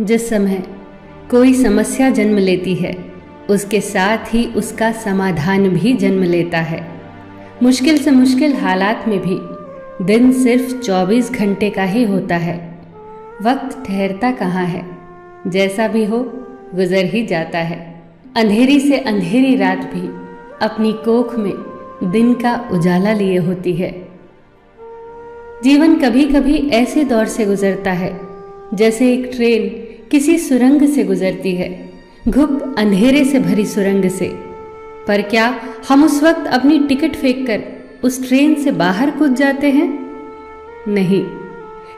जिस समय कोई समस्या जन्म लेती है, उसके साथ ही उसका समाधान भी जन्म लेता है। मुश्किल से मुश्किल हालात में भी दिन सिर्फ 24 घंटे का ही होता है। वक्त ठहरता कहाँ है, जैसा भी हो गुजर ही जाता है। अंधेरी से अंधेरी रात भी अपनी कोख में दिन का उजाला लिए होती है। जीवन कभी कभी ऐसे दौर से गुजरता है जैसे एक ट्रेन किसी सुरंग से गुजरती है, घुप अंधेरे से भरी सुरंग से। पर क्या हम उस वक्त अपनी टिकट फेंककर उस ट्रेन से बाहर कूद जाते हैं? नहीं,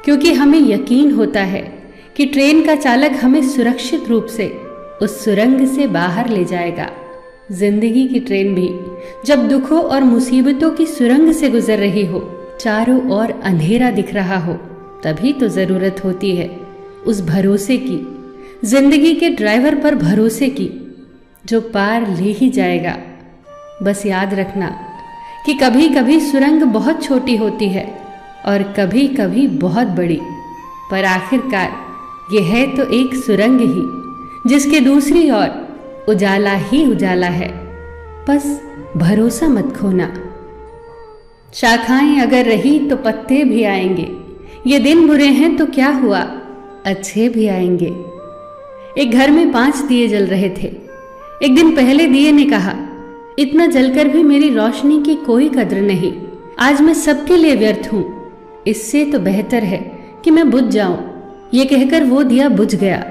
क्योंकि हमें यकीन होता है कि ट्रेन का चालक हमें सुरक्षित रूप से उस सुरंग से बाहर ले जाएगा। जिंदगी की ट्रेन भी जब दुखों और मुसीबतों की सुरंग से गुजर रही हो, चारों ओर अंधेरा दिख रहा हो, तभी तो जरूरत होती है उस भरोसे की, जिंदगी के ड्राइवर पर भरोसे की, जो पार ले ही जाएगा। बस याद रखना कि कभी कभी सुरंग बहुत छोटी होती है और कभी कभी बहुत बड़ी, पर आखिरकार ये है तो एक सुरंग ही, जिसके दूसरी ओर उजाला ही उजाला है। बस भरोसा मत खोना। शाखाएं अगर रही तो पत्ते भी आएंगे, ये दिन बुरे हैं तो क्या हुआ, अच्छे भी आएंगे। एक घर में 5 दिए जल रहे थे। एक दिन पहले दिए ने कहा, इतना जलकर भी मेरी रोशनी की कोई कद्र नहीं, आज मैं सबके लिए व्यर्थ हूं। इससे तो बेहतर है कि मैं बुझ जाऊं। ये कहकर वो दिया बुझ गया।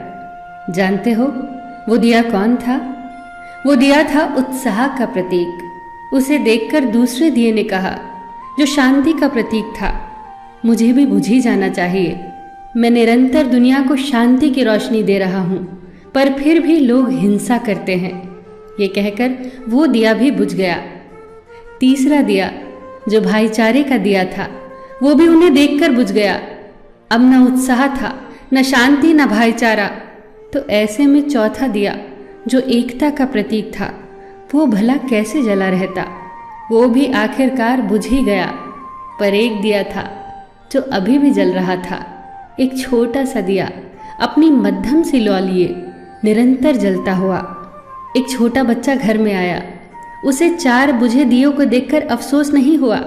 जानते हो वो दिया कौन था? वो दिया था उत्साह का प्रतीक। उसे देखकर दूसरे दिए ने कहा, जो शांति का प्रतीक था, मुझे भी बुझ ही जाना चाहिए। मैं निरंतर दुनिया को शांति की रोशनी दे रहा हूं, पर फिर भी लोग हिंसा करते हैं। ये कहकर वो दिया भी बुझ गया। तीसरा दिया, जो भाईचारे का दिया था, वो भी उन्हें देखकर बुझ गया। अब न उत्साह था, न शांति, न भाईचारा। तो ऐसे में चौथा दिया, जो एकता का प्रतीक था, वो भला कैसे जला रहता? वो भी आखिरकार बुझ ही गया। पर एक दिया था जो अभी भी जल रहा था, एक छोटा सा दिया, अपनी मध्यम सी लौ लिए निरंतर जलता हुआ। एक छोटा बच्चा घर में आया। उसे 4 बुझे दियों को देखकर अफसोस नहीं हुआ,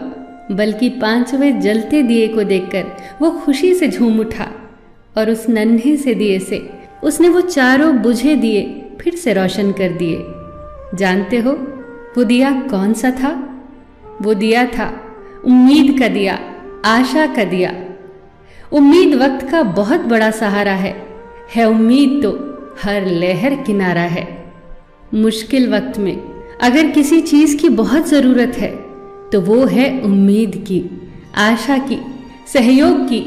बल्कि 5वें जलते दिए को देखकर वो खुशी से झूम उठा और उस नन्हे से दिए से उसने वो 4 बुझे दिए फिर से रोशन कर दिए। जानते हो वो दिया कौन सा था? वो दिया था उम्मीद का दिया, आशा का दिया। उम्मीद वक्त का बहुत बड़ा सहारा है उम्मीद तो हर लहर किनारा है। मुश्किल वक्त में अगर किसी चीज की बहुत जरूरत है तो वो है उम्मीद की, आशा की, सहयोग की,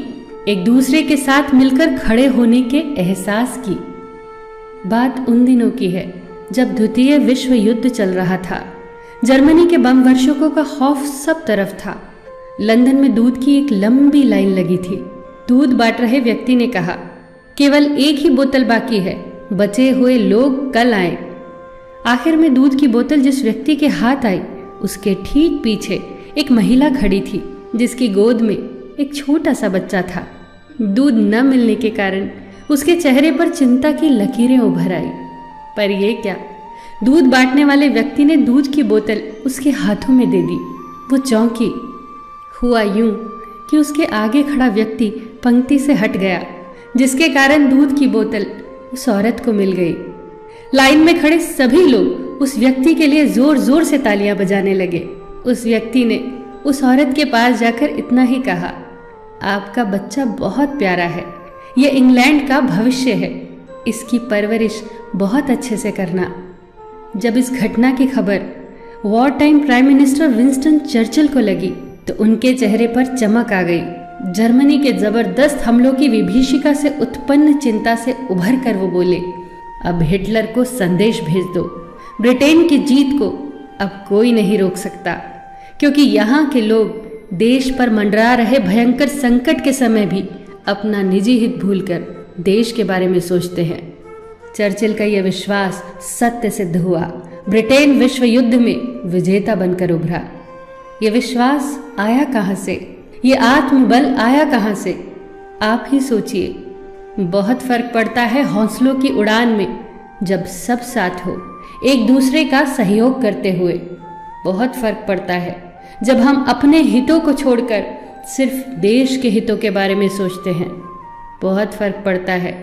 एक दूसरे के साथ मिलकर खड़े होने के एहसास की। बात उन दिनों की है जब द्वितीय विश्व युद्ध चल रहा था। जर्मनी के बम वर्षकों का खौफ सब तरफ था। लंदन में दूध की एक लंबी लाइन लगी थी। दूध बांट रहे व्यक्ति ने कहा, केवल एक ही बोतल बाकी है, बचे हुए लोग कल आए। आखिर में दूध की बोतल जिस व्यक्ति के हाथ आई, उसके ठीक पीछे एक महिला खड़ी थी, जिसकी गोद में एक छोटा सा बच्चा था। दूध न मिलने के कारण उसके चेहरे पर चिंता की लकीरें उभर आई। पर ये क्या, दूध बांटने वाले व्यक्ति ने दूध की बोतल उसके हाथों में दे दी। वो चौंकी। हुआ यूं कि उसके आगे खड़ा व्यक्ति पंक्ति से हट गया, जिसके कारण दूध की बोतल उस औरत को मिल गई। लाइन में खड़े सभी लोग उस व्यक्ति के लिए जोर जोर से तालियां बजाने लगे। उस व्यक्ति ने उस औरत के पास जाकर इतना ही कहा, आपका बच्चा बहुत प्यारा है, यह इंग्लैंड का भविष्य है, इसकी परवरिश बहुत अच्छे से करना। जब इस घटना की खबर war time prime minister Winston Churchill को लगी तो उनके चेहरे पर चमक आ गई। जर्मनी के जबरदस्त हमलों की विभीषिका से उत्पन्न चिंता से उभर कर वो बोले, अब हिटलर को संदेश भेज दो। ब्रिटेन की जीत को अब कोई नहीं रोक सकता, क्योंकि यहाँ के लोग देश पर मंडरा रहे भयंकर संकट के समय भी अपना निजी हित भूलकर देश के बारे में सोचते हैं। चर्चिल का यह विश्वास सत्य सिद्ध हुआ। ब्रिटेन विश्व युद्ध में विजेता बनकर उभरा। यह विश्वास आया कहाँ से? ये आत्मबल आया कहाँ से? आप ही सोचिए। बहुत फर्क पड़ता है हौसलों की उड़ान में, जब सब साथ हो एक दूसरे का सहयोग करते हुए। बहुत फर्क पड़ता है जब हम अपने हितों को छोड़कर सिर्फ देश के हितों के बारे में सोचते हैं। बहुत फर्क पड़ता है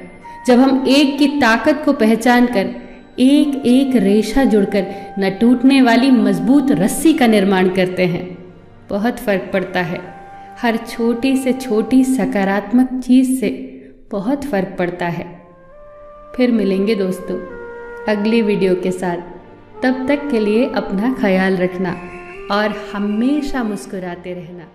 जब हम एक की ताकत को पहचान कर एक एक रेशा जुड़कर न टूटने वाली मजबूत रस्सी का निर्माण करते हैं। बहुत फर्क पड़ता है हर छोटी से छोटी सकारात्मक चीज से, बहुत फर्क पड़ता है। फिर मिलेंगे दोस्तों अगली वीडियो के साथ। तब तक के लिए अपना ख्याल रखना और हमेशा मुस्कुराते रहना।